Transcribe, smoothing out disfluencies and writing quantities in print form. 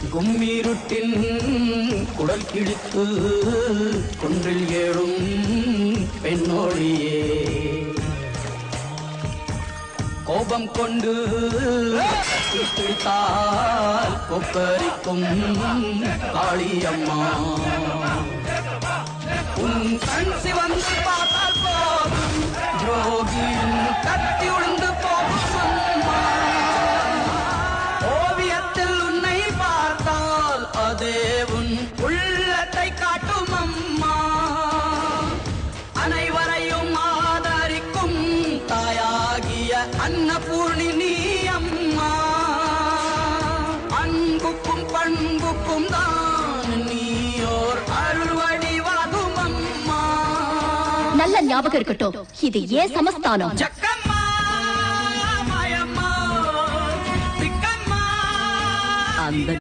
கும்மீருட்டின் குடல் கிழித்து குன்றில் ஏழும் பெண்ணோடியே கோபம் கொண்டு பிடித்தால் கொப்பரிக்கும் காளியம்மா உன் கண் சிவந்து பார்த்தால் போகும் துரோகியின் கத்தி உழுந்து போகும் அம்மா ஓவியத்தில் உன்னை பார்த்தால் அதே உன் உள்ளத்தை காட்டும் அம்மா அனைவரையும் ஆதரிக்கும் தாயாகிய அன்னபூர்ணி நீ அம்மா அன்புக்கும் பண்புக்கும் தான் நீயோர் அருள்வடிவாகும் அம்மா நல்ல ஞாபகம் இருக்கட்டும் இது ஏன் சமஸ்தானம் ஜக்கம்மா மாயம்மா திக்கம்மா அந்த